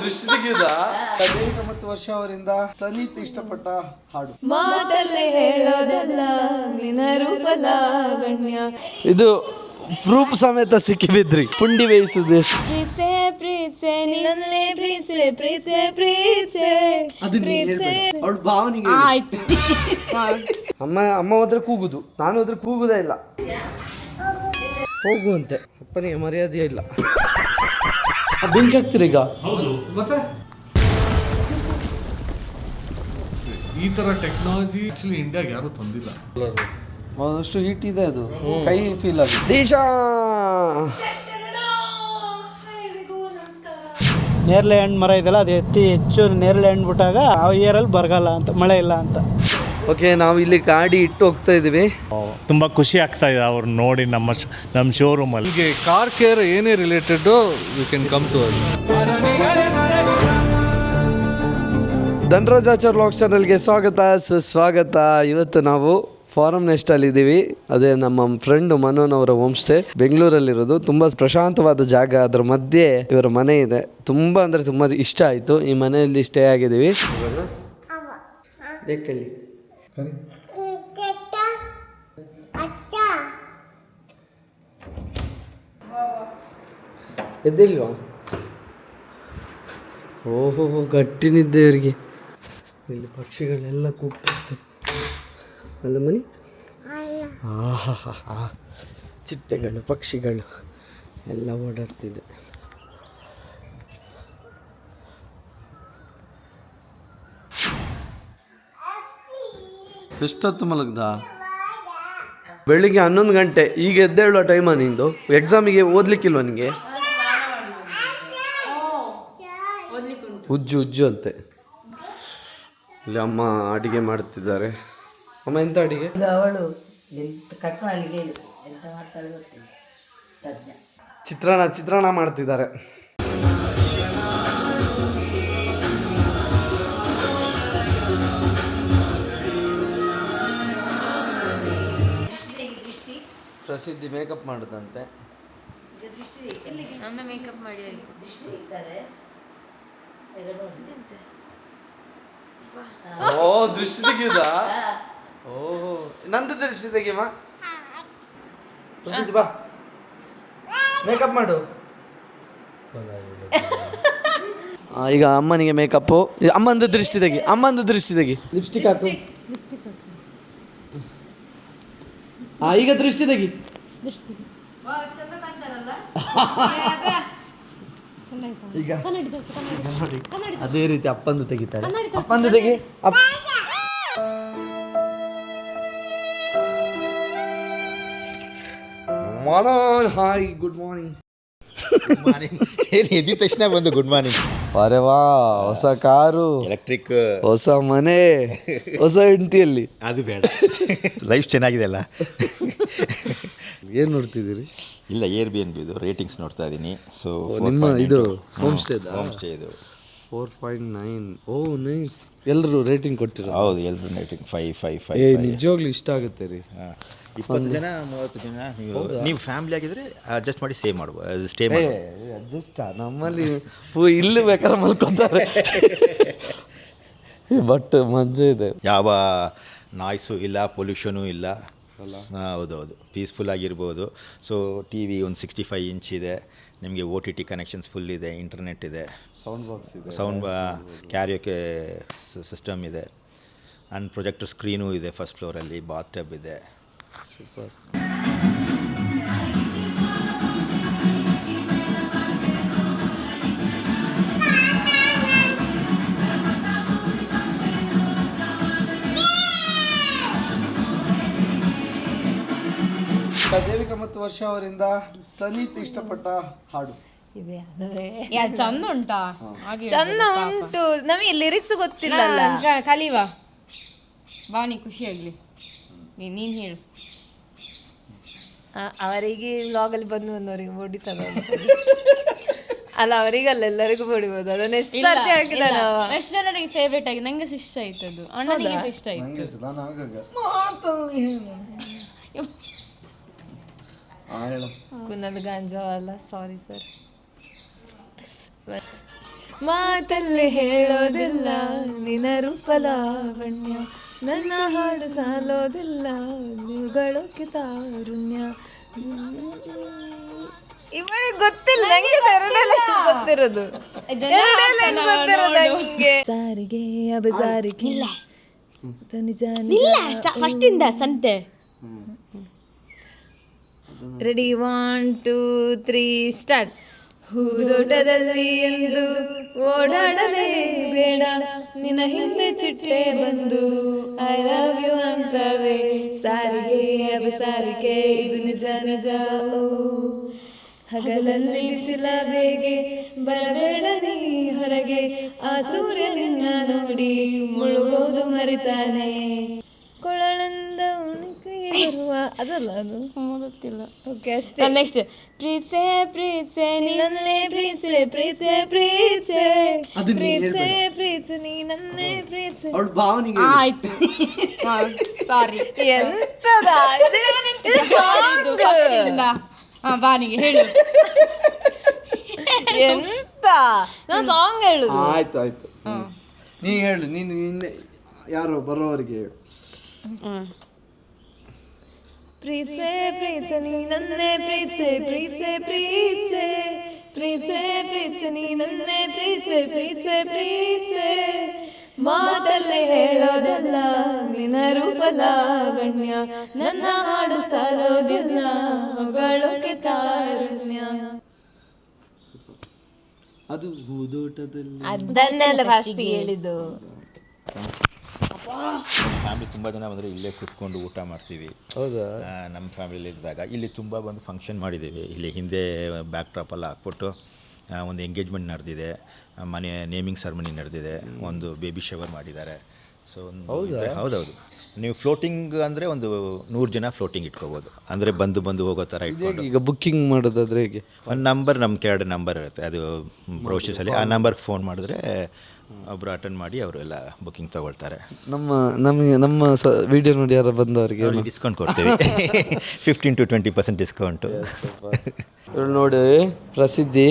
ದೃಷ್ಟಿ ತೆಗೆಯುವುದ? ದೇವಿಕಾ ಮತ್ತು ವರ್ಷ ಅವರಿಂದ ಸನೀತ್ ಇಷ್ಟಪಟ್ಟ ಹಾಡು. ಮಾತಲ್ಲೇ ಹೇಳೋದಲ್ಲ ನಿನ್ನ ರೂಪ ಲಾವಣ್ಯ. ಇದು ಪ್ರೂಫ್ ಸಮೇತ ಸಿಕ್ಕಿಬಿದ್ರಿ. ಪುಂಡಿ ಬೇಯಿಸುದು ಎಷ್ಟು? ಪ್ರೀಸೆ ಪ್ರೀಸೆ ನಿನ್ನನ್ನೇ ಪ್ರೀಸೆ ಪ್ರೀಸೆ ಪ್ರೀಸೆ ಅವಳ ಭಾವನೆಗೆ ಆಯ್ತು. ಅಮ್ಮ ಹೋದ್ರೆ ಕೂಗುದು, ನಾನು ಹೋದ್ರೆ ಕೂಗುದೇ ಇಲ್ಲ. ಹೋಗುವಂತೆ ಅಪ್ಪನಿಗೆ ಮರ್ಯಾದೆ ಇಲ್ಲ. ಬೆಂಕಿ ಹಾಕ್ತೀರಿ ಈಗ? ಮತ್ತೆ ಈ ತರ ಟೆಕ್ನಾಲಜಿ ಆಕ್ಚುಲಿ ಇಂಡಿಯಾಗೆ ಯಾರು ತಂದಿಲ್ಲ. ಅಷ್ಟು ಹೀಟ್ ಇದೆ, ಅದು ಕೈ ಫೀಲ್ ಆಗುತ್ತೆ. ದೇಶ ನೇರಳೆ ಹಣ್ಣು ಮರ ಇದೆಯಲ್ಲ, ಅದು ಹೆಚ್ಚು ನೇರಳೆ ಹಣ್ಣು ಬಿಟ್ಟಾಗ ಆ ಇಯರಲ್ಲಿ ಬರಗಾಲ ಅಂತ, ಮಳೆ ಇಲ್ಲ ಅಂತ. ಓಕೆ, ನಾವು ಇಲ್ಲಿ ಗಾಡಿ ಇಟ್ಟು ಹೋಗ್ತಾ ಇದೀವಿ. ತುಂಬ ಖುಷಿ ಆಗ್ತಾ ಇದೆ ಅವ್ರು ನೋಡಿ ನಮ್ಮ ಶೋರೂಮಲ್ಲಿ. ಹೀಗೆ ಕಾರ್ ಕೇರ್ ಏನೇ related you can come to us. Dhanrajachar vlog ಚಾನಲ್ಗೆ ಸ್ವಾಗತ ಸುಸ್ವಾಗತ. ಇವತ್ತು ನಾವು ಫಾರಂ ನೆಸ್ಟಲ್ಲಿ ಇದ್ದೀವಿ. ಅದೇ ನಮ್ಮ ಫ್ರೆಂಡ್ ಮನೋನವರ ಹೋಮ್ ಸ್ಟೇ ಬೆಂಗಳೂರಲ್ಲಿರೋದು. ತುಂಬ ಪ್ರಶಾಂತವಾದ ಜಾಗ, ಅದರ ಮಧ್ಯೆ ಇವರ ಮನೆ ಇದೆ. ತುಂಬ ಅಂದರೆ ತುಂಬ ಇಷ್ಟ ಆಯಿತು. ಈ ಮನೆಯಲ್ಲಿ ಸ್ಟೇ ಆಗಿದ್ದೀವಿ. ಎದ್ದಿಲ್ವಾ? ಓಹೋ, ಗಟ್ಟಿ ನಿದ್ದೆ ಇವರಿಗೆ. ಇಲ್ಲಿ ಪಕ್ಷಿಗಳೆಲ್ಲ ಕೂಗ್ತಾ ಇರ್ತವೆ ಅಲ್ಲ ಮನಿ. ಆಹಾ, ಚಿಟ್ಟೆಗಳು ಪಕ್ಷಿಗಳು ಎಲ್ಲ ಓಡಾಡ್ತಿದೆ. ಎಷ್ಟೊತ್ತು ಮಲಗ್ದ? ಬೆಳಿಗ್ಗೆ 11 ಗಂಟೆ. ಈಗ ಎದ್ದೇಳುವ ಟೈಮಾ ನಿಂದು? ಎಕ್ಸಾಮಿಗೆ ಓದ್ಲಿಕ್ಕಿಲ್ವ ನಿನಗೆ? ಉಜ್ಜು ಅಂತೆ. ಇಲ್ಲಿ ಅಮ್ಮ ಅಡಿಗೆ ಮಾಡ್ತಿದ್ದಾರೆ. ಅಮ್ಮ ಎಂತ ಅಡಿಗೆ? ಅವಳು ಚಿತ್ರಾನ್ನ ಮಾಡ್ತಿದ್ದಾರೆ. ಪ್ರಸಿದ್ಧಿ ಮೇಕಪ್ ಮಾಡುದಂತೆ. ನನ್ನ ಮೇಕಪ್ ಮಾಡಿ ಆಯ್ತು. ಓ, ದೃಷ್ಟಿ ತೆಗೆಯುವುದ? ಓಹೋ, ನಂದು ದೃಷ್ಟಿ ತೆಗಿಯಮ್ಮ. ಪ್ರಸಿದ್ಧಿ ಬಾ, ಮೇಕಪ್ ಮಾಡು. ಈಗ ಅಮ್ಮನಿಗೆ ಮೇಕಪ್ಪು. ಅಮ್ಮಂದು ದೃಷ್ಟಿ ತೆಗಿ. ಲಿಪ್ಸ್ಟಿಕ್ ಹಾಕು. ಈಗ ದೃಷ್ಟಿ ತೆಗಿ. ಈಗ ನೋಡಿ, ಅದೇ ರೀತಿ ಅಪ್ಪಂದು ತೆಗಿತಾಳೆ. ಅಪ್ಪಂದು ತೆಗಿ. Hi, good morning. ಏನು ಎದ್ದ ತಕ್ಷಣ ಬಂದು ಗುಡ್ ಮಾರ್ನಿಂಗ್. ಅರೆ ವಾ, ಹೊಸ ಕಾರು, ಎಲೆಕ್ಟ್ರಿಕ್, ಹೊಸ ಮನೆ, ಹೊಸ ಹೆಂಡತಿಯಲ್ಲಿ. ಅದು ಬೇಡ, ಲೈಫ್ ಚೆನ್ನಾಗಿದೆ ಅಲ್ಲ. ಏನು ನೋಡ್ತಿದ್ದೀರಿ? ಇಲ್ಲ, Airbnb ಇದು ರೇಟಿಂಗ್ಸ್ ನೋಡ್ತಾ ಇದ್ದೀನಿ. ಸೊ ನಿಮ್ಮ ಇದು ಹೋಮ್ ಸ್ಟೇ ಇದು 4.9. ಓ ನೈಸ್. ಎಲ್ಲರೂ ರೇಟಿಂಗ್ ಕೊಟ್ಟಿರೋ? ಹೌದು, ಎಲ್ಲರೂ ರೇಟಿಂಗ್ 5. ನಿಜವಾಗ್ಲೂ ಇಷ್ಟ ಆಗುತ್ತೆ ರೀ. 20 ಜನ 30 ಜನ ನೀವು ಫ್ಯಾಮಿಲಿ ಆಗಿದ್ರೆ ಅಡ್ಜಸ್ಟ್ ಮಾಡಿ ಸ್ಟೇ ಮಾಡ್ಬೋದು. ಅಡ್ಜಸ್ಟ್ ನಮ್ಮಲ್ಲಿ ಇಲ್ಲಿ ಬೇಕಾದ್ರೆ ಮಲ್ಕೊತಾರೆ. ಬಟ್ ಮಜಾ ಇದೆ. ಯಾವ ನಾಯ್ಸು ಇಲ್ಲ, ಪೊಲ್ಯೂಷನು ಇಲ್ಲ. ಹೌದೌದು, ಪೀಸ್ಫುಲ್ ಆಗಿರ್ಬೋದು. ಸೊ ಟಿ ವಿ ಒಂದು 65 ಇಂಚ್ ಇದೆ. ನಿಮಗೆ OTT ಕನೆಕ್ಷನ್ಸ್ ಫುಲ್ ಇದೆ, ಇಂಟರ್ನೆಟ್ ಇದೆ, ಸೌಂಡ್ ಬಾಕ್ಸ್ ಇದೆ, ಸೌಂಡ್ ಕ್ಯಾರಿಯೋಕೆ ಸಿಸ್ಟಮ್ ಇದೆ, ಆ್ಯಂಡ್ ಪ್ರೊಜೆಕ್ಟರ್ ಸ್ಕ್ರೀನೂ ಇದೆ. ಫಸ್ಟ್ ಫ್ಲೋರಲ್ಲಿ ಬಾತ್ ಟಬ್ ಇದೆ. ಸೂಪರ್. ದೇವಿಕಾ ಮತ್ತು ವರ್ಷ ಅವರಿಂದ ಸನೀತ್ ಇಷ್ಟಪಟ್ಟ ಹಾಡು. ಚಂದ ಉಂಟಾ? ಚಂದ ಉಂಟು. ನಮಗೆ ಲಿರಿಕ್ಸ್ ಗೊತ್ತಿಲ್ಲಲ್ಲ. ಕಲಿವಾ ಬಾನಿ, ಖುಷಿ ಆಗ್ಲಿ. ನೀನ್ ಹೇಳು. ಅವರಿಗೆ ವ್ಲಾಗಲ್ಲಿ ಬಂದವರಿಗೆ ಹೊಡಿತದ ಅಲ್ಲ, ಅವರಿಗಲ್ಲ, ಎಲ್ಲರಿಗೂ ಹೊಡಿಬೋದು. ಅದನ್ನ ಎಷ್ಟು ಸರ್ತಿ ಹಾಕಿದಾನ. ಎಷ್ಟು ಜನರಿಗೆ ಫೇವ್ರೇಟ್ ಆಗಿ? ನಂಗೆ ಇಷ್ಟ ಆಯ್ತು ಅದು. ಅಣ್ಣನಿಗೆ ಇಷ್ಟ ಆಯ್ತು. ಕುನ್ನದ ಗಾಂಜಾ ಅಲ್ಲ, ಸಾರಿ ಸರ್. ಮಾತಲ್ಲಿ ಹೇಳೋದಿಲ್ಲ ನಿನ್ನ ರೂಪ ಲಾವಣ್ಯ, ನನ್ನ ಹಾಡು ಸಾಲೋದಿಲ್ಲ ನೀವುಗಳೋಕೆ ತಾರುಣ್ಯ. ಇವಳಿಗೆ ಗೊತ್ತಿಲ್ಲ, ನಂಗೆ ಎರಡೇ ಗೊತ್ತಿರೋದು, ಎರಡೇ ಗೊತ್ತಿರೋದು ನಂಗೆ. ಸಾರಿಗೆ ಅಬಸಾರಿಗೆ ನಿಜ ಫಸ್ಟ್ ಇಂದ ಸಂತೆ. Ready 1 2 3 start. ಹೂದೋಟದಲ್ಲಿ ಎಂದು ಓಡಾಡಲೇ ಬೇಡ, ನಿನ್ನ ಹಿಂದೆ ಚಿಟ್ಟೆ ಬಂದು ಐ ಲವ್ ಯು ಅಂತವೆ. ಸಾರಿಗೆ ಅಬಸಾರಿಗೆ ಇದು ನಿಜ ನಿಜ. ಓ ಹಗಲಲ್ಲಿ ಬಿಸಿಲ ಬೇಗೆ ಬರಬೇಡ ನೀ ಹೊರಗೆ, ಆ ಸೂರ್ಯ ನಿನ್ನ ನೋಡಿ ಮುಳುಗೋದು ಮರಿತಾನೆ. ಕೊಳಳಂದ ಉಣಕಿಗೆ ಬರುವ ಅದಲ್ಲ ಅದು ಗೊತ್ತಿಲ್ಲ. ಓಕೆ ಅಷ್ಟೇ. ನೆಕ್ಸ್ಟ್ ಪ್ರೀತ್ಸೆ ಪ್ರೀತ್ಸೆ ನನ್ನೇ ಪ್ರೀತ್ಸೆ ಪ್ರೀತ್ಸೆ ಪ್ರೀತ್ಸೆ ಪ್ರೀತ್ಸೆ ಪ್ರೀತ್ಸೆ ನೀ ನನ್ನೇ ಪ್ರೀತ್ಸೆ. ಅವಳ ಭಾವನೆಗೆ ಆಯ್ತು, ಸಾರಿ. ಎಂತದ ಫಸ್ಟ್ ಇಂದ ಬಾನಿಗೆ ಹೇಳು. ಎಂತ ನಾ ಸಾಂಗ್ ಹೇಳುದು. ಆಯ್ತು ನೀ ಹೇಳು, ನೀನು ನಿನ್ನೆ ಯಾರು ಬರೋವರಿಗೆ ಹೇಳು. ಪ್ರೀತ್ಸೆ ಪ್ರೀತ್ಸೆ ನೀ ನನ್ನೇ ಪ್ರೀತ್ಸೆ ಪ್ರೀತ್ಸೆ ಪ್ರೀತ್ಸೆ ಪ್ರೀತ್ಸೆ ಪ್ರೀತ್ಸೆ ನೀ ನನ್ನೇ ಪ್ರೀತ್ಸೆ ಪ್ರೀತ್ಸೆ ಪ್ರೀತ್ಸೆ. ಮಾತಲ್ಲಿ ಹೇಳೋದಲ್ಲ ನಿನ್ನ ರೂಪ ಲಾವಣ್ಯ, ನನ್ನ ಹಾಡು ಸಾಲೋದಿಲ್ಲ ಹೊಗಳೋಕೆ ತಾರುಣ್ಯ. ಅದು ಹೂದೋಟದಲ್ಲಿ ಅದನ್ನೆಲ್ಲ ಫಸ್ಟ್ ಹೇಳಿದ್ದು. ಫ್ಯಾಮಿಲಿ ತುಂಬ ಜನ ಬಂದರೆ ಇಲ್ಲೇ ಕೂತ್ಕೊಂಡು ಊಟ ಮಾಡ್ತೀವಿ. ಹೌದಾ? ನಮ್ಮ ಫ್ಯಾಮಿಲಿ ಇದ್ದಾಗ ಇಲ್ಲಿ ತುಂಬ ಬಂದು ಫಂಕ್ಷನ್ ಮಾಡಿದ್ದೀವಿ. ಇಲ್ಲಿ ಹಿಂದೆ ಬ್ಯಾಕ್ ಡ್ರಾಪೆಲ್ಲ ಹಾಕ್ಬಿಟ್ಟು ಒಂದು ಎಂಗೇಜ್ಮೆಂಟ್ ನಡೆದಿದೆ, ಮನೆ ನೇಮಿಂಗ್ ಸೆರೆಮನಿ ನಡೆದಿದೆ, ಒಂದು ಬೇಬಿ ಶವರ್ ಮಾಡಿದ್ದಾರೆ. ಸೊ ಹೌದೌದು. ನೀವು ಫ್ಲೋಟಿಂಗ್ ಅಂದರೆ ಒಂದು 100 ಜನ ಫ್ಲೋಟಿಂಗ್ ಇಟ್ಕೋಬೋದು, ಅಂದರೆ ಬಂದು ಹೋಗೋ ಥರ ಇಟ್ಕೊಂಡು. ಈಗ ಬುಕ್ಕಿಂಗ್ ಮಾಡೋದಾದ್ರೆ ಹೇಗೆ? ಒಂದು ನಂಬರ್, ನಮ್ಮ ಕೆಳಗಡೆ ನಂಬರ್ ಇರುತ್ತೆ, ಅದು ಬ್ರೋಷರ್ಸಲ್ಲಿ ಆ ನಂಬರ್ಗೆ ಫೋನ್ ಮಾಡಿದ್ರೆ ಒಬ್ಬರು ಅಟೆಂಡ್ ಮಾಡಿ ಅವರೆಲ್ಲ ಬುಕ್ಕಿಂಗ್ ತೊಗೊಳ್ತಾರೆ. ನಮ್ಮ ವಿಡಿಯೋ ನೋಡಿ ಯಾರು ಬಂದವರಿಗೆ ಡಿಸ್ಕೌಂಟ್ ಕೊಡ್ತೀವಿ. 15 to 20% ಡಿಸ್ಕೌಂಟು. ಇವಳು ನೋಡಿ ಪ್ರಸಿದ್ಧಿ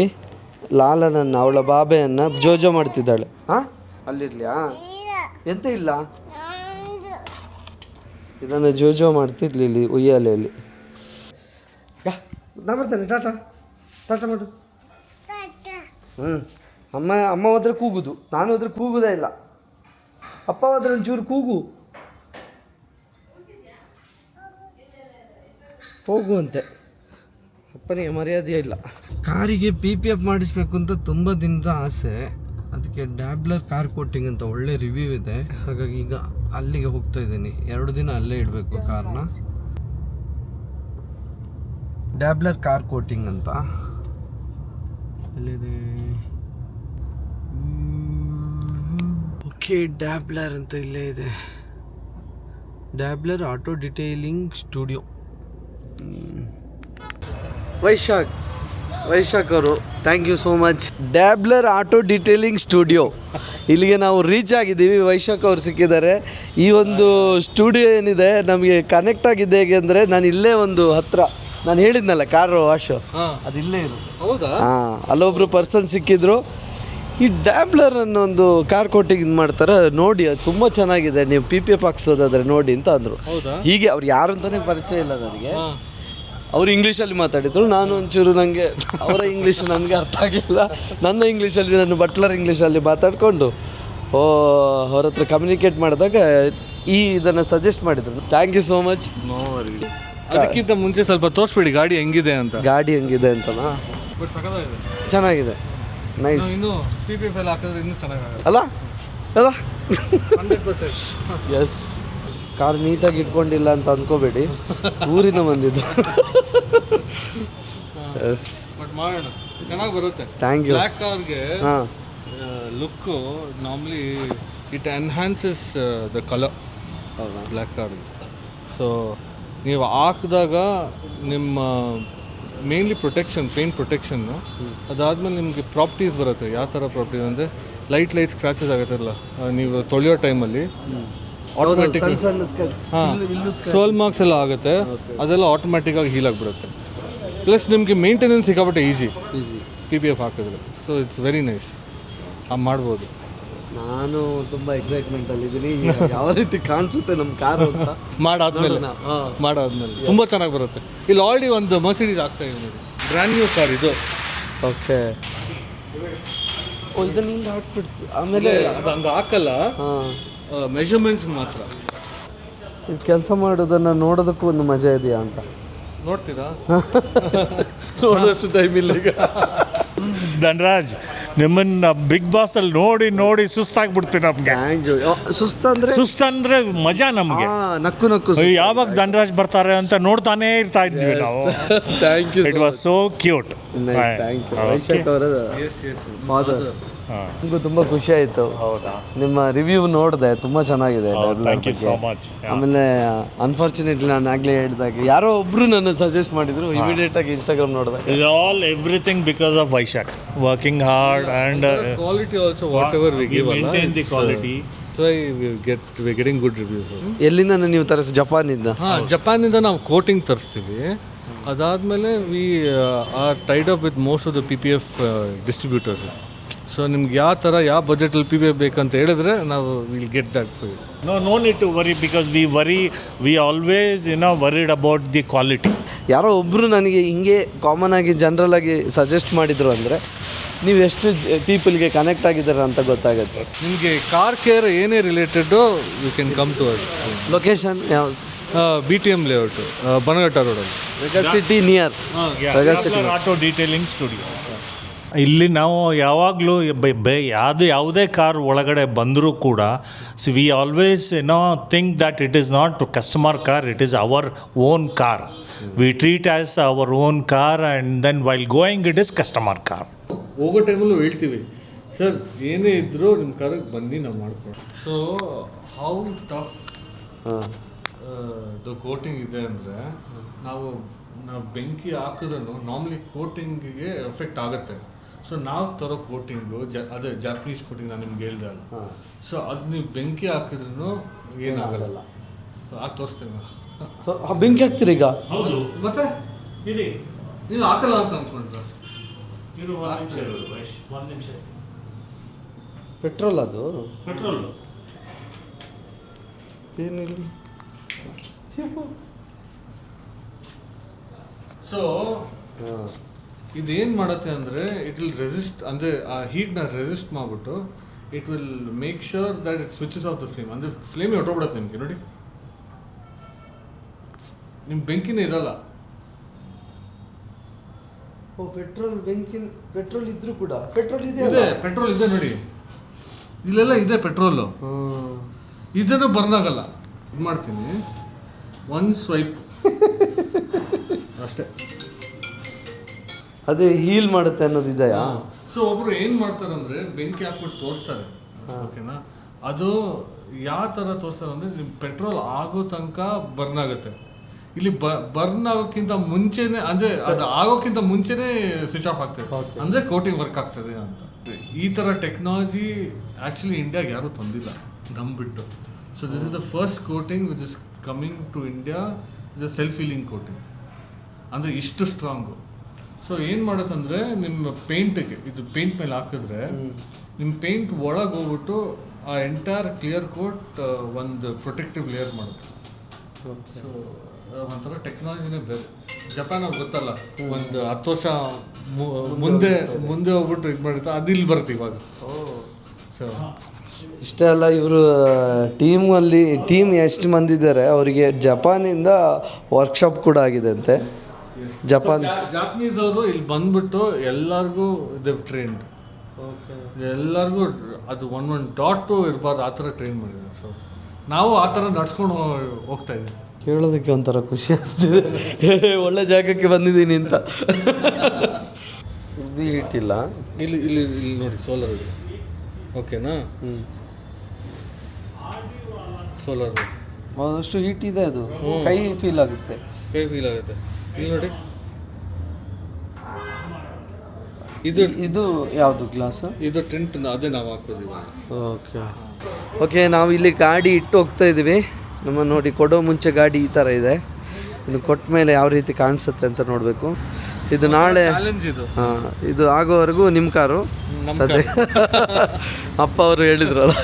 ಲಾಲನನ್ನ, ಅವಳ ಬಾಬೆಯನ್ನು ಜೋಜೋ ಮಾಡ್ತಿದ್ದಾಳೆ. ಹಾಂ ಅಲ್ಲಿರ್ಲಿಯಾ? ಎಂತ ಇಲ್ಲ, ಇದನ್ನು ಜೋಜೋ ಮಾಡ್ತಿದ್ಲಿ ಇಲ್ಲಿ ಉಯ್ಯಾಲೆಯಲ್ಲಿ. ನಾ ಬರ್ತೇನೆ, ಟಾಟಾ ಮಾಡು. ಅಮ್ಮ ಹೋದ್ರೆ ಕೂಗುದು, ನಾನು ಹೋದ್ರೆ ಕೂಗುದೇ ಇಲ್ಲ. ಅಪ್ಪ ಹೋದ್ರೆ ಒಂಚೂರು ಕೂಗು, ಹೋಗುವಂತೆ. ಅಪ್ಪನಿಗೆ ಮರ್ಯಾದೆ ಇಲ್ಲ. ಕಾರಿಗೆ PPF ಮಾಡಿಸ್ಬೇಕು ಅಂತ ತುಂಬ ದಿನದ ಆಸೆ. ಅದಕ್ಕೆ ಡ್ಯಾಬ್ಲರ್ ಕಾರ್ ಕೋಟಿಂಗ್ ಅಂತ ಒಳ್ಳೆ ರಿವ್ಯೂ ಇದೆ. ಹಾಗಾಗಿ ಈಗ ಅಲ್ಲಿಗೆ ಹೋಗ್ತಾ ಇದ್ದೀನಿ. 2 ದಿನ ಅಲ್ಲೇ ಇಡಬೇಕು ಕಾರ್ನ. ಡ್ಯಾಬ್ಲರ್ ಕಾರ್ ಕೋಟಿಂಗ್ ಅಂತ ಅಲ್ಲಿದೆ. ಓಕೆ, ಡ್ಯಾಬ್ಲರ್ ಅಂತ ಇಲ್ಲೇ ಇದೆ. Dabbler auto detailing studio. Vaishakh ಅವರು thank you so much. Dabbler auto detailing studio, ಇಲ್ಲಿಗೆ ನಾವು ರೀಚ್ ಆಗಿದ್ದೀವಿ. ವೈಶಾಖ್ ಅವರು ಸಿಕ್ಕಿದ್ದಾರೆ. ಈ ಒಂದು ಸ್ಟುಡಿಯೋ ಏನಿದೆ ನಮಗೆ ಕನೆಕ್ಟ್ ಆಗಿದೆ ಹೇಗೆ ಅಂದರೆ, ನಾನು ಇಲ್ಲೇ ಒಂದು ಹತ್ರ ನಾನು ಹೇಳಿದ್ನಲ್ಲ ಕಾರು ವಾಶ್, ಅದು ಇಲ್ಲೇ ಇರೋದು. ಹೌದಾ? ಹಾಂ, ಅಲ್ಲೊಬ್ರು ಪರ್ಸನ್ ಸಿಕ್ಕಿದ್ರು. ಈ ಡ್ಯಾಬ್ಲರ್ ಅನ್ನೋ ಒಂದು ಕಾರ್ ಕೋಟಿಂಗ್ ಇದು ಮಾಡ್ತಾರೆ ನೋಡಿ, ಅದು ತುಂಬ ಚೆನ್ನಾಗಿದೆ, ನೀವು PPF ಹಾಕ್ಸೋದಾದ್ರೆ ನೋಡಿ ಅಂತ ಅಂದರು. ಹೀಗೆ ಅವ್ರು ಯಾರು ಅಂತಲೇ ಪರಿಚಯ ಇಲ್ಲ ನನಗೆ. ಅವರು ಇಂಗ್ಲೀಷಲ್ಲಿ ಮಾತಾಡಿದರು. ನಾನು ಒಂಚೂರು ನನಗೆ ಅವರ ಇಂಗ್ಲೀಷ್ ನನಗೆ ಅರ್ಥ ಆಗಲಿಲ್ಲ. ನನ್ನ ಇಂಗ್ಲೀಷಲ್ಲಿ, ನಾನು ಬಟ್ಲರ್ ಇಂಗ್ಲೀಷಲ್ಲಿ ಮಾತಾಡಿಕೊಂಡು ಅವ್ರ ಹತ್ರ ಕಮ್ಯುನಿಕೇಟ್ ಮಾಡಿದಾಗ ಇದನ್ನು ಸಜೆಸ್ಟ್ ಮಾಡಿದರು. Thank you so much. ಅದಕ್ಕಿಂತ ಮುಂಚೆ ಸ್ವಲ್ಪ ತೋರಿಸ್ಬಿಡಿ ಗಾಡಿ ಹೆಂಗಿದೆ ಅಂತ. ಗಾಡಿ ಹೆಂಗಿದೆ ಅಂತನಾ? ಬಟ್ ಸಖತ್ತಾಗಿದೆ, ಚೆನ್ನಾಗಿದೆ, ನೈಸ್. ಇನ್ನು PPF ಎಲ್ಲ ಹಾಕಿದ್ರೆ ಇನ್ನೂ ಚೆನ್ನಾಗಾಗುತ್ತೆ ಅಲ್ಲ 100%. ಎಸ್. ಕಾರ್ ನೀಟಾಗಿ ಇಟ್ಕೊಂಡಿಲ್ಲ ಅಂತ ಅಂದ್ಕೋಬೇಡಿ, ಊರಿಂದ ಬಂದಿದ್ದು. ಎಸ್, ಬಟ್ ಮಾಡೋಣ, ಚೆನ್ನಾಗಿ ಬರುತ್ತೆ. Thank you. ಬ್ಲ್ಯಾಕ್ ಕಾರ್ಗೆ ಹಾಂ, look normally it enhances the colour black ಕಾರ್ಗೆ. ಸೊ ನೀವು ಹಾಕಿದಾಗ ನಿಮ್ಮ ಮೇನ್ಲಿ ಪ್ರೊಟೆಕ್ಷನ್, ಪೇಂಟ್ ಪ್ರೊಟೆಕ್ಷನ್ನು, ಅದಾದಮೇಲೆ ನಿಮಗೆ ಪ್ರಾಪರ್ಟೀಸ್ ಬರುತ್ತೆ. ಯಾವ ಥರ ಪ್ರಾಪರ್ಟೀಸ್ ಅಂದರೆ ಲೈಟ್ ಸ್ಕ್ರ್ಯಾಚಸ್ ಆಗುತ್ತಲ್ಲ ನೀವು ತೊಳೆಯೋ ಟೈಮಲ್ಲಿ, ಆಟೋಮೆಟಿಕ್ ಹಾಂ ಸೋಲ್ ಮಾರ್ಕ್ಸ್ ಎಲ್ಲ ಆಗುತ್ತೆ, ಅದೆಲ್ಲ ಆಟೋಮೆಟಿಕ್ಕಾಗಿ ಹೀಲ್ ಆಗಿಬಿಡುತ್ತೆ. ಪ್ಲಸ್ ನಿಮಗೆ ಮೇಂಟೆನೆನ್ಸ್ ಸಿಕ್ಕಾಪಟ್ಟೆ ಈಸಿ PPF ಹಾಕಿದ್ರೆ. So it's very nice. ಮಾಡ್ಬೋದು. ನಾನು ತುಂಬ ಎಕ್ಸೈಟ್ಮೆಂಟಲ್ಲಿದ್ದೀನಿ, ಯಾವ ರೀತಿ ಕಾಣಿಸುತ್ತೆ ನಮ್ಮ ಕಾರು ಅಂತ. ಮಾಡಾದ್ಮೇಲೆ ತುಂಬ ಚೆನ್ನಾಗಿ ಬರುತ್ತೆ. ಇಲ್ಲಿ ಆಲ್ರೆಡಿ ಒಂದು ಮರ್ಸಿಡೀಸ್ ಆಗ್ತಾ ಇದೆ ನೋಡಿ, ಬ್ರ್ಯಾಂಡ್ ನ್ಯೂ ಕಾರ್ ಇದು. ಓಕೆ, ಇದನ್ನ ಹಿಂಗೆ ಹಾಕ್ಬಿಡ್ತೀವಿ ಆಮೇಲೆ ಅದು ಹಂಗೆ ಹಾಕಲ್ಲ, ಹಾಂ. ಮೆಷರ್ಮೆಂಟ್ಸ್ ಮಾತ್ರ. ಇದು ಕೆಲಸ ಮಾಡೋದನ್ನು ನೋಡೋದಕ್ಕೂ ಒಂದು ಮಜಾ ಇದೆಯಾ ಅಂತ ನೋಡ್ತೀರಾ? ನೋಡೋಷ್ಟು ಟೈಮ್ ಇಲ್ಲ ಈಗ. ಧನರಾಜ್, ನಿಮ್ಮನ್ನ ಬಿಗ್ ಬಾಸ್ ಅಲ್ಲಿ ನೋಡಿ ನೋಡಿ ಸುಸ್ತಾಗ್ಬಿಡ್ತೀವಿ ನಮ್ಗೆ. Thank you. ಸುಸ್ತಂದ್ರೆ ಸುಸ್ತಂದ್ರೆ ಮಜಾ ನಮ್ಗೆ. ನಕ್ಕು ನಕ್ಕು ಯಾವಾಗ ಧನರಾಜ್ ಬರ್ತಾರೆ ಅಂತ ನೋಡ್ತಾನೆ ಇರ್ತಾ ಇದ್ವಿ ನಾವು. Thank you. It was so cute. Thank you. Vaishakh ಅವರ ಫಾದರ್. ನನಗೂ ತುಂಬ ಖುಷಿ ಆಯಿತು. ಹೌದಾ? ನಿಮ್ಮ ರಿವ್ಯೂ ನೋಡಿದೆ, ತುಂಬ ಚೆನ್ನಾಗಿದೆ. Thank you so much. ಆಮೇಲೆ ಅನ್ಫಾರ್ಚುನೇಟ್ಲಿ ನಾನು ಆಗಲೇ ಹೇಳಿದಾಗ ಯಾರೋ ಒಬ್ರು ನನ್ನ ಸಜೆಸ್ಟ್ ಮಾಡಿದ್ರು, ಇಮಿಡಿಯೇಟ್ ಆಗಿ ಇನ್ಸ್ಟಾಗ್ರಾಮ್ ನೋಡಿದೆ. It's all everything because of Vaishak. Working hard and Quality also, whatever we give, maintain the quality. That's why we're getting good reviews. ಎಲ್ಲಿಂದ ನೀವು ತರಿಸಿ? ಜಪಾನಿಂದ? ಜಪಾನಿಂದ ನಾವು ಕೋಟಿಂಗ್ ತರಿಸ್ತೀವಿ. ಅದಾದಮೇಲೆ we are tied up with most of the PPF distributors. So ನಿಮ್ಗೆ ಯಾವ ಥರ ಯಾವ ಬಜೆಟಲ್ಲಿ PPF ಬೇಕಂತ ಹೇಳಿದ್ರೆ ನಾವು will get that for you. No need to worry because we always worried about the quality. ಯಾರೋ ಒಬ್ಬರು ನನಗೆ ಹಿಂಗೆ ಕಾಮನ್ ಆಗಿ ಜನರಲ್ ಆಗಿ ಸಜೆಸ್ಟ್ ಮಾಡಿದ್ರು ಅಂದರೆ ನೀವು ಎಷ್ಟು ಪೀಪಲ್ಗೆ ಕನೆಕ್ಟ್ ಆಗಿದ್ದಾರೆ ಅಂತ ಗೊತ್ತಾಗುತ್ತೆ. ನಿಮಗೆ ಕಾರ್ ಕೇರ್ ಏನೇ related you can come to us. Location ಯಾವುದು? BTM ಲೇಔಟು, ಬನಘಟ್ಟ ರೋಡಲ್ಲಿ, mega city near mega city auto detailing studio. ಇಲ್ಲಿ ನಾವು ಯಾವಾಗಲೂ ಯಾವುದೇ ಕಾರ್ ಒಳಗಡೆ ಬಂದರೂ ಕೂಡ we always think that it is not customer car, it is our own car. We treat as our own car and then while going it is customer car. ಹೋಗೋ ಟೈಮಲ್ಲೂ ಹೇಳ್ತೀವಿ, ಸರ್ ಏನೇ ಇದ್ದರೂ ನಿಮ್ಮ ಕಾರಿಗೆ ಬನ್ನಿ ನಾವು ಮಾಡ್ಕೊಡಿ. So how tough the coating ಇದೆ ಅಂದರೆ ನಾವು ಬೆಂಕಿ ಹಾಕಿದ್ರೂ ನಾರ್ಮಲಿ ಕೋಟಿಂಗಿಗೆ ಎಫೆಕ್ಟ್ ಆಗುತ್ತೆ. ಸೊ ನಾವು ತರೋ ಕೋಟಿಂಗು ಅದೇ ಜಾಪನೀಸ್ ಕೋಟಿಂಗ್ ನಾನು ನಿಮ್ಗೆ ಹೇಳ್ದೆ ಅಲ್ಲ, ಸೊ ಅದು ನೀವು ಬೆಂಕಿ ಹಾಕಿದ್ರೂ ಏನಾಗಲ್ಲ. ಸೊ ಆಗ ತೋರಿಸ್ತೀನಿ ನಾನು. ಬೆಂಕಿ ಹಾಕ್ತೀರಿ ಈಗ? ಹೌದು, ಮತ್ತೆ ನೀವು ಹಾಕಲ್ಲ ಅಂತ ಅಂದ್ಕೊಂಡ್ರೆ ಪೆಟ್ರೋಲ್ ಅದು? ಪೆಟ್ರೋಲ್ ಏನಿಲ್ಲ. ಸೊ ಇದೇನು ಮಾಡುತ್ತೆ ಅಂದರೆ ಇಟ್ ವಿಲ್ ರೆಸಿಸ್ಟ್, ಅಂದರೆ ಆ ಹೀಟ್ನ ರೆಸಿಸ್ಟ್ ಮಾಡಿಬಿಟ್ಟು it will make sure that it switches of the flame. ಅಂದರೆ ಫ್ಲೇಮ್ ಹೊಟ್ಟೋಗ್ಬಿಡುತ್ತೆ ನಿಮಗೆ. ನೋಡಿ, ನಿಮ್ಮ ಬೆಂಕಿನೇ ಇರಲ್ಲ. ಓ, ಪೆಟ್ರೋಲ್ ಬೆಂಕಿ, ಪೆಟ್ರೋಲ್ ಇದ್ರೂ ಕೂಡ ಪೆಟ್ರೋಲ್ ಇದೆ ಪೆಟ್ರೋಲ್ ಇದೆ ನೋಡಿ, ಇಲ್ಲೆಲ್ಲ ಇದೆ ಪೆಟ್ರೋಲು. ಇದನ್ನು ಬರ್ನಾಗಲ್ಲ. ಇದು ಮಾಡ್ತೀನಿ, ಒನ್ ಸ್ವೈಪ್ ಅಷ್ಟೇ. ಅದೇ ಹೀಲ್ ಮಾಡುತ್ತೆ ಅನ್ನೋದು ಇದೆಯಾ? ಸೊ ಒಬ್ರು ಏನು ಮಾಡ್ತಾರೆ ಅಂದರೆ ಬೆಂಕಿ ಹಾಕ್ಬಿಟ್ಟು ತೋರಿಸ್ತಾರೆ, ಓಕೆನಾ? ಅದು ಯಾವ ಥರ ತೋರಿಸ್ತಾರೆ ಅಂದರೆ ನಿಮ್ಮ ಪೆಟ್ರೋಲ್ ಆಗೋ ತನಕ ಬರ್ನ್ ಆಗುತ್ತೆ. ಇಲ್ಲಿ ಬರ್ನ್ ಆಗೋಕ್ಕಿಂತ ಮುಂಚೆನೇ, ಅಂದರೆ ಅದು ಆಗೋಕ್ಕಿಂತ ಮುಂಚೆನೇ ಸ್ವಿಚ್ ಆಫ್ ಆಗ್ತದೆ, ಅಂದರೆ ಕೋಟಿಂಗ್ ವರ್ಕ್ ಆಗ್ತದೆ ಅಂತ. ಈ ಥರ ಟೆಕ್ನಾಲಜಿ ಆ್ಯಕ್ಚುಲಿ ಇಂಡಿಯಾಗೆ ಯಾರೂ ತಂದಿಲ್ಲ ನಂಬಿಟ್ಟು. So this is the first coating which is coming to India. Is a self healing coating, ಅಂದರೆ ಇಷ್ಟು ಸ್ಟ್ರಾಂಗು. ಸೊ ಏನು ಮಾಡುತ್ತಂದರೆ ನಿಮ್ಮ ಪೇಂಟಿಗೆ, ಇದು ಪೇಂಟ್ ಮೇಲೆ ಹಾಕಿದ್ರೆ ನಿಮ್ಮ ಪೇಂಟ್ ಒಳಗೆ ಹೋಗ್ಬಿಟ್ಟು ಆ ಎಂಟೈರ್ ಕ್ಲಿಯರ್ ಕೋಟ್ ಒಂದು ಪ್ರೊಟೆಕ್ಟಿವ್ ಲೇಯರ್ ಮಾಡುತ್ತೆ. ಸೊ ಒಂಥರ ಟೆಕ್ನಾಲಜಿನೇ ಬೇರೆ. ಜಪಾನ್ ಅವ್ರಿಗೆ ಗೊತ್ತಲ್ಲ, ಒಂದು 10 ವರ್ಷ ಮುಂದೆ ಹೋಗ್ಬಿಟ್ಟು ಇದು ಮಾಡಿರ್ತಾರೆ, ಅದು ಇಲ್ಲಿ ಬರುತ್ತೆ ಇವಾಗ. ಸೊ ಇಷ್ಟೇ ಅಲ್ಲ, ಇವರು ಟೀಮ್ ಎಷ್ಟು ಮಂದಿ ಇದ್ದಾರೆ ಅವರಿಗೆ ಜಪಾನಿಂದ ವರ್ಕ್ಶಾಪ್ ಕೂಡ ಆಗಿದೆ ಅಂತೆ. ಜಾಪನೀಸ್ ಅವರು ಇಲ್ಲಿ ಬಂದ್ಬಿಟ್ಟು ಎಲ್ಲರಿಗೂ ದೇವ್ ಟ್ರೈನ್ಡ್, ಎಲ್ಲರಿಗೂ ಅದು ಒಂದು ಡಾಟು ಇರಬಾರ್ದು ಆ ಥರ ಟ್ರೈನ್ ಮಾಡಿದ್ದಾರೆ. ಸೊ ನಾವು ಆ ಥರ ನಡ್ಸ್ಕೊಂಡು ಹೋಗ್ತಾ ಇದ್ದೀವಿ. ಕೇಳೋದಕ್ಕೆ ಒಂಥರ ಖುಷಿ ಅನಿಸ್ತಿದೆ, ಒಳ್ಳೆ ಜಾಗಕ್ಕೆ ಬಂದಿದ್ದೀನಿ ಅಂತ. ಇದು ಹೀಟ್ ಇಲ್ಲ ಇಲ್ಲಿ ಇಲ್ಲಿ ಇಲ್ಲಿ ನೋಡಿ, ಸೋಲಾರ್ ಇದೆ, ಓಕೆನಾ? ಸೋಲಾರ್ ಅಷ್ಟು ಹೀಟ್ ಇದೆ, ಅದು ಕೈ ಫೀಲ್ ಆಗುತ್ತೆ. ಕೈ ಫೀಲ್ ಆಗುತ್ತೆ. ಇಲ್ಲಿ ನೋಡಿ, ಇದು ಯಾವುದು ಗ್ಲಾಸ್? ಇದು ಟೆಂಟ್, ಅದೇ ನಾವು ಹಾಕೋದು. ಓಕೆ, ನಾವು ಇಲ್ಲಿ ಗಾಡಿ ಇಟ್ಟು ಹೋಗ್ತಾ ಇದ್ದೀವಿ. ನಮ್ಮ ನೋಡಿ, ಕೊಡೋ ಮುಂಚೆ ಗಾಡಿ ಈ ಥರ ಇದೆ. ಇನ್ನು ಕೊಟ್ಟ ಮೇಲೆ ಯಾವ ರೀತಿ ಕಾಣಿಸುತ್ತೆ ಅಂತ ನೋಡಬೇಕು. ಇದು ನಾಳೆ ಚಾಲೆಂಜ್ ಇದು. ಇದು ಆಗೋವರೆಗೂ ನಿಮ್ಮ ಕಾರು ಸದ್ಯ ಅಪ್ಪ ಅವರು ಹೇಳಿದ್ರಲ್ಲ.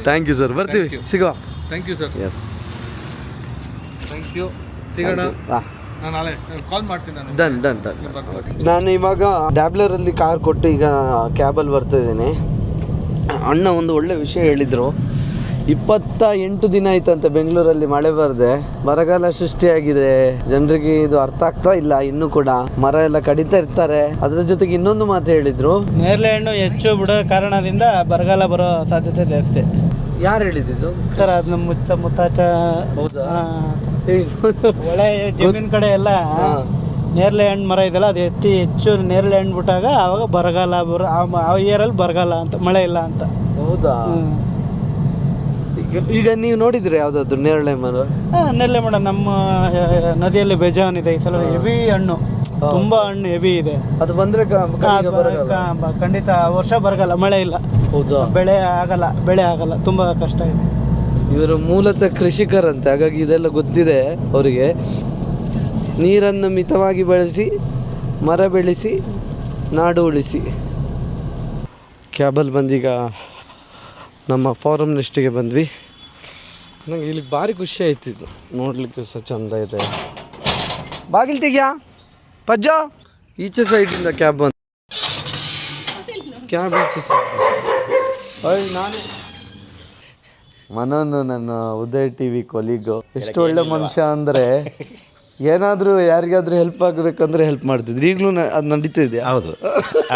ಥ್ಯಾಂಕ್ ಯು ಸರ್, ಬರ್ತೀವಿ, ಸಿಗುವ. Thank you sir. Yes, thank you, ಸಿಗೋಣ. ನಾನು ನಾಳೆ ಕಾಲ್ ಮಾಡ್ತೀನಿ. ನಾನು ಡನ್. ನಾನು ಇವಾಗ ಡ್ಯಾಬ್ಲರಲ್ಲಿ ಕಾರ್ ಕೊಟ್ಟು ಈಗ ಕ್ಯಾಬಲ್ಲಿ ಬರ್ತಾ ಇದ್ದೀನಿ. ಅಣ್ಣ ಒಂದು ಒಳ್ಳೆ ವಿಷಯ ಹೇಳಿದರು. 28 ದಿನ ಆಯ್ತಂತೆ ಬೆಂಗಳೂರಲ್ಲಿ ಮಳೆ ಬರದೆ, ಬರಗಾಲ ಸೃಷ್ಟಿಯಾಗಿದೆ. ಜನರಿಗೆ ಇದು ಅರ್ಥ ಆಗ್ತಾ ಇಲ್ಲ ಇನ್ನೂ ಕೂಡ. ಮರ ಎಲ್ಲ ಕಡಿತಾ ಇರ್ತಾರೆ. ಅದ್ರ ಜೊತೆಗೆ ಇನ್ನೊಂದು ಮಾತು ಹೇಳಿದ್ರು, ನೇರಳೆ ಹಣ್ಣು ಹೆಚ್ಚು ಬಿಡೋ ಕಾರಣದಿಂದ ಬರಗಾಲ ಬರೋ ಸಾಧ್ಯತೆ ಜಾಸ್ತಿ. ಯಾರು ಹೇಳಿದ್ದು ಸರ್? ಅದು ನಮ್ಮ ಮುತ್ತಾಚ. ಹೌದಾ? ಒಳ್ಳೆ ಜಮೀನ್ ಕಡೆ ಎಲ್ಲ ನೇರಳೆ ಹಣ್ಣು ಮರ ಇದೆಲ್ಲ, ಅದು ಹೆಚ್ಚು ನೇರಳೆ ಹಣ್ಣು ಬಿಟ್ಟಾಗ ಆವಾಗ ಬರಗಾಲ ಆ ಇಯರಲ್ಲಿ ಬರಗಾಲ ಅಂತ, ಮಳೆ ಇಲ್ಲ ಅಂತ. ಹೌದಾ? ಈಗ ನೀವು ನೋಡಿದ್ರಿ ಯಾವ್ದಾದ್ರು ನೇರಳೆ ಮರ? ನೇರಳೆ ಮರ ನಮ್ಮ ನದಿಯಲ್ಲಿ ಬೇಜಾನ್ ಇದೆ. ಈ ಸಲ ಹೆವಿ ಹಣ್ಣು, ತುಂಬಾ ಹಣ್ಣು ಹೆವಿ ಇದೆ. ಅದು ಬಂದ್ರೆ ಖಂಡಿತ ವರ್ಷ ಬರಗಾಲ, ಮಳೆ ಇಲ್ಲ. ಹೌದಾ? ಬೆಳೆ ಆಗಲ್ಲ, ತುಂಬಾ ಕಷ್ಟ ಇದೆ. ಇವರು ಮೂಲತಃ ಕೃಷಿಕರಂತೆ, ಹಾಗಾಗಿ ಇದೆಲ್ಲ ಗೊತ್ತಿದೆ ಅವರಿಗೆ. ನೀರನ್ನು ಮಿತವಾಗಿ ಬಳಸಿ, ಮರ ಬೆಳೆಸಿ, ನಾಡು ಉಳಿಸಿ. ಕ್ಯಾಬಲ್ಲಿ ಬಂದೀಗ ನಮ್ಮ ಫಾರಮ್ ನೆಸ್ಟಿಗೆ ಬಂದ್ವಿ. ನಂಗೆ ಇಲ್ಲಿ ಭಾರಿ ಖುಷಿ ಆಯ್ತಿದ್ದು, ನೋಡಲಿಕ್ಕೆ ಸಹ ಚೆಂದ ಇದೆ. ಬಾಗಿಲು ತೆಗಿಯಾ ಪಜ್ಜ. ಈಚೆ ಸೈಡಿಂದ ಕ್ಯಾಬ್ ಬಂದು, ಕ್ಯಾಬ್ ಈಚೆ ಸೈಡ್. ನಾನು ಮನೋನು ನನ್ನ ಉದಯ್ ಟಿವಿ ಕೊಲಿಗು. ಎಷ್ಟು ಒಳ್ಳೆ ಮನುಷ್ಯ ಅಂದರೆ, ಏನಾದರೂ ಯಾರಿಗಾದ್ರೂ ಹೆಲ್ಪ್ ಆಗಬೇಕಂದ್ರೆ ಹೆಲ್ಪ್ ಮಾಡ್ತಿದ್ರು. ಈಗಲೂ ಅದು ನಡೀತಿದೆ. ಹೌದು,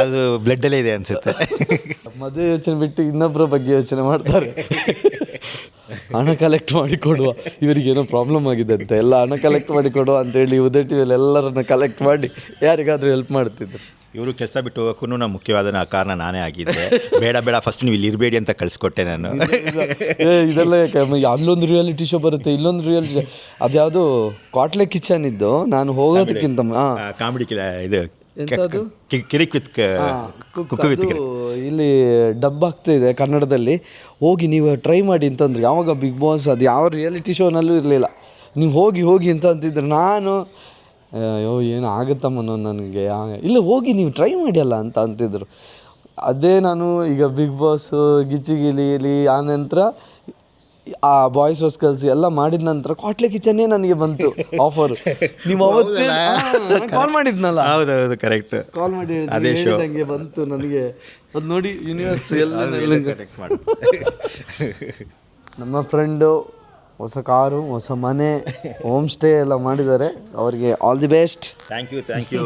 ಅದು ಬ್ಲಡ್ಡಲ್ಲೇ ಇದೆ ಅನಿಸುತ್ತೆ. ಮದುವೆ ಯೋಚನೆ ಬಿಟ್ಟು ಇನ್ನೊಬ್ಬರ ಬಗ್ಗೆ ಯೋಚನೆ ಮಾಡ್ತಾರೆ. ಹಣ ಕಲೆಕ್ಟ್ ಮಾಡಿ ಕೊಡುವ, ಇವರಿಗೇನೋ ಪ್ರಾಬ್ಲಮ್ ಆಗಿದೆ ಅಂತ, ಎಲ್ಲ ಹಣ ಕಲೆಕ್ಟ್ ಮಾಡಿ ಕೊಡುವ ಅಂತೇಳಿ ಉದಯ್ ಟಿವಿಯಲ್ಲಿ ಎಲ್ಲರನ್ನ ಕಲೆಕ್ಟ್ ಮಾಡಿ ಯಾರಿಗಾದ್ರೂ ಹೆಲ್ಪ್ ಮಾಡ್ತಿದ್ರು. ಇವರು ಕೆಲಸ ಬಿಟ್ಟು ಹೋಗೋಕ್ಕೂ ನಮ್ಮ ಮುಖ್ಯವಾದ ಕಾರಣ ನಾನೇ ಆಗಿದ್ದೆ. ಬೇಡ ಫಸ್ಟ್ ನೀವು ಇಲ್ಲಿ ಇರಬೇಡಿ ಅಂತ ಕಳಿಸ್ಕೊಟ್ಟೆ ನಾನು. ಇದೆಲ್ಲ ಅಲ್ಲೊಂದು ರಿಯಾಲಿಟಿ ಶೋ ಬರುತ್ತೆ, ಇಲ್ಲೊಂದು ರಿಯಾಲಿಟಿ, ಅದ್ಯಾವುದು ಕ್ವಾಟ್ಲೆ ಕಿಚನ್ ಇದ್ದು ನಾನು ಹೋಗೋದಕ್ಕಿಂತ ಕಾಮಿಡಿ ಇದು ಕಿರಿಕ್ ವಿತ್ ಕುಕ್ ವಿತ್ ಇಲ್ಲಿ ಡಬ್ ಆಗ್ತಾ ಇದೆ ಕನ್ನಡದಲ್ಲಿ, ಹೋಗಿ ನೀವು ಟ್ರೈ ಮಾಡಿ ಅಂತಂದ್ರೆ. ಯಾವಾಗ ಬಿಗ್ ಬಾಸ್ ಅದು ಯಾವ ರಿಯಾಲಿಟಿ ಶೋನಲ್ಲೂ ಇರಲಿಲ್ಲ, ನೀವು ಹೋಗಿ ಅಂತ ಅಂತಿದ್ರು. ನಾನು ಅಯ್ಯೋ ಏನು ಆಗುತ್ತಮ್ಮನೋ ನನಗೆ, ಇಲ್ಲ ಹೋಗಿ ನೀವು ಟ್ರೈ ಮಾಡಿ ಅಲ್ಲ ಅಂತ ಅಂತಿದ್ರು. ಅದೇ ನಾನು ಈಗ ಬಿಗ್ ಬಾಸು, ಗಿಚ್ಚಿಗಿಲಿ ಆನಂತರ ಆ ಬಾಯ್ಸ್ ಹೊಸ್ ಕಲ್ಸಿ ಎಲ್ಲ ಮಾಡಿದ ನಂತರ ಕ್ವಾಟ್ಲೆ ಕಿಚನ್ನೇ ನನಗೆ ಬಂತು ಆಫರ್. ನೀವು ಅವತ್ತೇ ಕಾಲ್ ಮಾಡಿದ್ನಲ್ಲ? ಹೌದೌದು, ಕರೆಕ್ಟ್. ಕಾಲ್ ಮಾಡಿ ಅದೇ ಶೋ ನನಗೆ ಬಂತು. ನನಗೆ ಅದು ನೋಡಿ ಯೂನಿವರ್ಸ್ ಎಲ್ಲ ನಮ್ಮ ಫ್ರೆಂಡು ಹೊಸ ಕಾರು, ಹೊಸ ಮನೆ, ಹೋಮ್ ಸ್ಟೇ ಎಲ್ಲ ಮಾಡಿದ್ದಾರೆ. ಅವರಿಗೆ all the best. Thank you.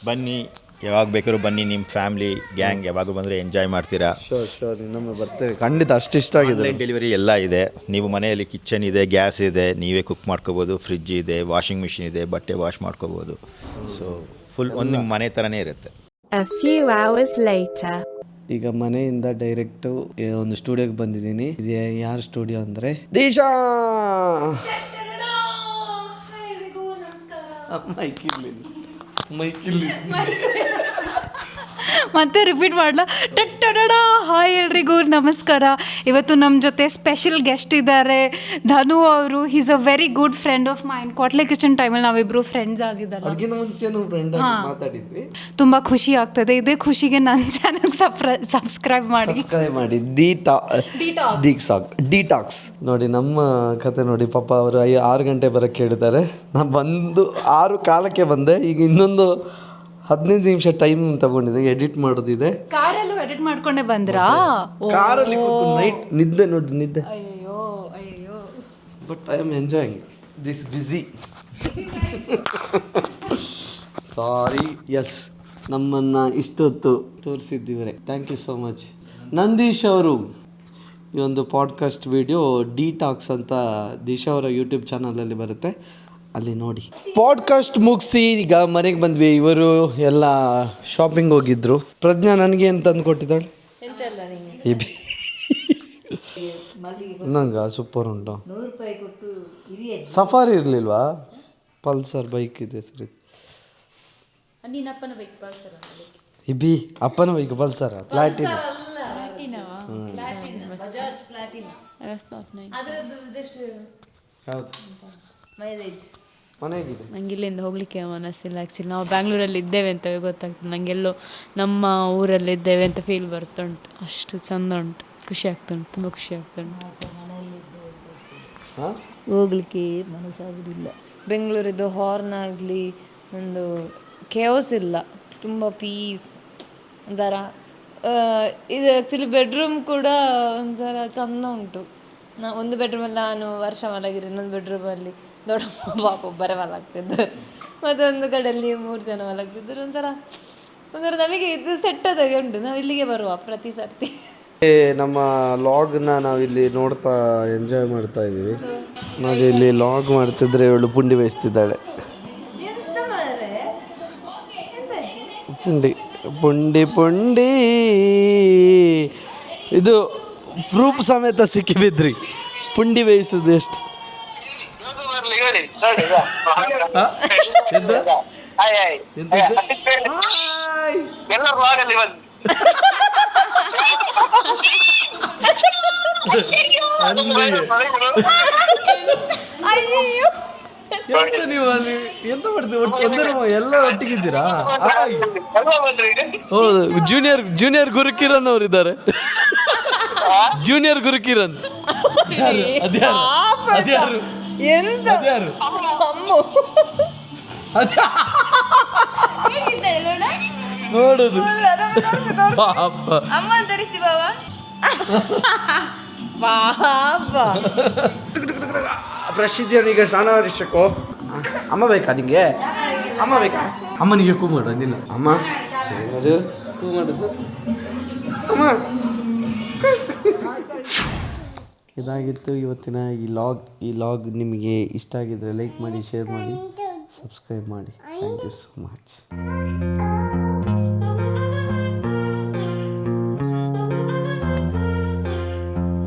ಬನ್ನಿ, ಯಾವಾಗ ಬೇಕಾದ್ರೂ ಬನ್ನಿ. ನಿಮ್ಮ ಫ್ಯಾಮಿಲಿ ಗ್ಯಾಂಗ್ ಯಾವಾಗ ಬಂದರೆ ಎಂಜಾಯ್ ಮಾಡ್ತೀರಾ. ಶೋರ್ ಇನ್ನೊಮ್ಮೆ ಬರ್ತೇವೆ ಖಂಡಿತ. ಅಷ್ಟು ಇಷ್ಟ ಆಗಿದೆ. ಆನ್ಲೈನ್ ಡೆಲಿವರಿ ಎಲ್ಲ ಇದೆ. ನೀವು ಮನೆಯಲ್ಲಿ ಕಿಚನ್ ಇದೆ, ಗ್ಯಾಸ್ ಇದೆ, ನೀವೇ ಕುಕ್ ಮಾಡ್ಕೋಬೋದು, ಫ್ರಿಡ್ಜ್ ಇದೆ, ವಾಷಿಂಗ್ ಮಿಷಿನ್ ಇದೆ, ಬಟ್ಟೆ ವಾಶ್ ಮಾಡ್ಕೋಬೋದು. ಸೊ ಫುಲ್ ಒಂದು ನಿಮ್ಮ ಮನೆ ಥರನೇ ಇರುತ್ತೆ. A few hours later. ಈಗ ಮನೆಯಿಂದ ಡೈರೆಕ್ಟು ಒಂದು ಸ್ಟುಡಿಯೋಗೆ ಬಂದಿದ್ದೀನಿ. ಇದು ಯಾರ ಸ್ಟುಡಿಯೋ ಅಂದರೆ ದಿಶಾ. ಮೈಕಿರ್ಲಿ ಮತ್ತೆ ರಿಪೀಟ್ ಮಾಡಲ. ಹಾಯ್ ಎಲ್ರಿಗೂ ನಮಸ್ಕಾರ. ಇವತ್ತು ನಮ್ಮ ಜೊತೆ ಸ್ಪೆಷಲ್ ಗೆಸ್ಟ್ ಇದ್ದಾರೆ, ಧನು ಅವರು. Is a very good friend of mine. ಕ್ವಾಟ್ಲೆ ಕಿಚನ್ ಟೈಮಲ್ಲಿ ನಾವಿಬ್ರು ಫ್ರೆಂಡ್ಸ್ ಆಗಿದ್ದಲ್ಲ, ಅದಕ್ಕಿಂತ ಮುಂಚೆನೂ ಫ್ರೆಂಡ್ ಆಗಿ ಮಾತಾಡಿದ್ವಿ. ತುಂಬ ಖುಷಿ ಆಗ್ತದೆ. ಇದೇ ಖುಷಿಗೆ ನನ್ನ ಚಾನಲ್ ಸಬ್ಸ್ಕ್ರೈಬ್ ಮಾಡಿ ಡಿಟಾಕ್ಸ್ ನೋಡಿ. ನಮ್ಮ ಕತೆ ನೋಡಿ, ಪಾಪ ಅವರು 6 ಗಂಟೆ ಬರೋಕ್ಕೆ ಹೇಳಿದ್ದಾರೆ. ನಾನು ಬಂದು 6 ಕಾಲಕ್ಕೆ ಬಂದೆ. ಈಗ ಇನ್ನೊಂದು 15 ನಿಮಿಷ ಟೈಮ್ ತಗೊಂಡಿದೆ, ಎಡಿಟ್ ಮಾಡೋದಿದೆ. ಕಾರಲ್ಲೂ ಎಡಿಟ್ ಮಾಡ್ಕೊಂಡೆ ಬಂದ್ರಾ? ಕಾರಲ್ಲಿ ನೈಟ್ ನಿದ್ದೆ ನೋಡಿ, ನಿದ್ದೆ. ಅಯ್ಯೋ but I am enjoying this ಬಿಸಿ. ಸಾರಿ. ಎಸ್, ನಮ್ಮನ್ನು ಇಷ್ಟೊತ್ತು ತೋರಿಸಿದ್ದೀವರೆ. Thank you so much Nandish ಅವರು. ಈ ಒಂದು ಪಾಡ್ಕಾಸ್ಟ್ ವಿಡಿಯೋ ಡಿಟಾಕ್ಸ್ ಅಂತ ದಿಶಾ ಅವರ ಯೂಟ್ಯೂಬ್ ಚಾನಲಲ್ಲಿ ಬರುತ್ತೆ, ಅಲ್ಲಿ ನೋಡಿ. ಪಾಡ್ಕಾಸ್ಟ್ ಮುಗಿಸಿ ಈಗ ಮನೆಗೆ ಬಂದ್ವಿ. ಇವರು ಎಲ್ಲ ಶಾಪಿಂಗ್ ಹೋಗಿದ್ರು. ಪ್ರಜ್ಞಾ ನನಗೆ ಏನು ತಂದು ಕೊಟ್ಟಿದ್ದಾಳೆ? ನಂಗೆ ಸೂಪರ್ ಉಂಟು. ಸಫಾರಿ ಇರಲಿಲ್ವಾ? ಪಲ್ಸರ್ ಬೈಕ್ ಇದೆ ಸರಿ. ಇಬಿ ಅಪ್ಪನ ಬೈಕ್ ಪಲ್ಸರ್ ಪ್ಲಾಟಿನ. ಯಾವುದು? ಮನೆಗಿದೆ. ನಂಗೆ ಇಲ್ಲಿಂದ ಹೋಗಲಿಕ್ಕೆ ಮನಸ್ಸಿಲ್ಲ ಆ್ಯಕ್ಚುಲಿ. ನಾವು ಬ್ಯಾಂಗ್ಳೂರಲ್ಲಿ ಇದ್ದೇವೆ ಅಂತ ಗೊತ್ತಾಗ್ತದೆ ನನಗೆಲ್ಲೋ ನಮ್ಮ ಊರಲ್ಲಿ ಇದ್ದೇವೆ ಅಂತ ಫೀಲ್ ಬರ್ತುಂಟು. ಅಷ್ಟು ಚಂದ ಉಂಟು, ಖುಷಿ ಆಗ್ತುಂಟು, ತುಂಬ ಖುಷಿ ಆಗ್ತುಂಟು. ಹೋಗ್ಲಿಕ್ಕೆ ಮನಸ್ಸಾಗೋದಿಲ್ಲ. ಬೆಂಗಳೂರಿದ್ದು ಹಾರ್ನ್ ಆಗಲಿ ಒಂದು ಕೇವಸ್ ಇಲ್ಲ, ತುಂಬ ಪೀಸ್ ಒಂಥರ. ಇದು ಆ್ಯಕ್ಚುಲಿ ಬೆಡ್ರೂಮ್ ಕೂಡ ಒಂಥರ ಚಂದ ಉಂಟು. ಒಂದು ಬೆಡ್ರೂಮಲ್ಲಿ ನಾನು ವರ್ಷ ಮಲಗಿರಿ, ಇನ್ನೊಂದು ಬೆಡ್ರೂಮಲ್ಲಿ ದೊಡ್ಡಮ್ಮ ಪಾಪ ಒಬ್ಬರೇ ಮಲಗ್ತಿದ್ದರು, ಮತ್ತೊಂದು ಕಡೆಯಲ್ಲಿ 3 ಜನ ಮಲಗ್ತಿದ್ದರು. ಒಂಥರ ನಮಗೆ ಇದು ಸೆಟ್ ಆದಾಗೆ ಉಂಟು. ನಾವು ಇಲ್ಲಿಗೆ ಬರುವ ಪ್ರತಿ ಸರ್ತಿ. ನಮ್ಮ ಲಾಗ್ನ ನಾವಿಲ್ಲಿ ನೋಡ್ತಾ ಎಂಜಾಯ್ ಮಾಡ್ತಾ ಇದ್ದೀವಿ. ನೋಡಿ ಇಲ್ಲಿ ಲಾಗ್ ಮಾಡ್ತಿದ್ರೆ ಇವಳು ಪುಂಡಿ ಬೇಯಿಸ್ತಿದ್ದಾಳೆ. ಪುಂಡಿ ಪುಂಡಿ ಪುಂಡಿ ಇದು ಪ್ರೂಫ್ ಸಮೇತ ಸಿಕ್ಕಿಬಿದ್ರಿ. ಪುಂಡಿ ಬೇಯಿಸೋದು ಎಷ್ಟು ಎಂತ ನೀವು ಅಲ್ಲಿ ಎಂತ ಮಾಡ್ತೀವಿ? ಎಲ್ಲ ಒಟ್ಟಿಗಿದ್ದೀರಾ? ಹೌದು, ಜೂನಿಯರ್ ಗುರುಕಿರಣ್ ಅವರು ಇದ್ದಾರೆ. ಜೂನಿಯರ್ ಗುರುಕಿರಣ್ ಅದ್ಯಾರು? ನೋಡುದು ಅಮ್ಮ ತರಿಸಿ ಬಾವಾ. ಬ್ರಷ್ ಇದೆಯಾ? ಸ್ನಾನ ಮಾಡಿಸಕ್ಕೋ. ಅಮ್ಮ ಬೇಕಾ ನಿಂಗೆ? ಅಮ್ಮ ಬೇಕಾ? ಅಮ್ಮನಿಗೆ ಕೂ ಮಾಡು. ನಿಲ್ಲ ಅಮ್ಮ ಕೂ ಮಾಡೋದು ಅಮ್ಮ. ಇದಾಗಿತ್ತು ಇವತ್ತಿನ ಈ ಲಾಗ್ ನಿಮಗೆ ಇಷ್ಟ ಆಗಿದ್ರೆ ಲೈಕ್ ಮಾಡಿ, ಶೇರ್ ಮಾಡಿ, ಸಬ್ಸ್ಕ್ರೈಬ್ ಮಾಡಿ. Thank you so much.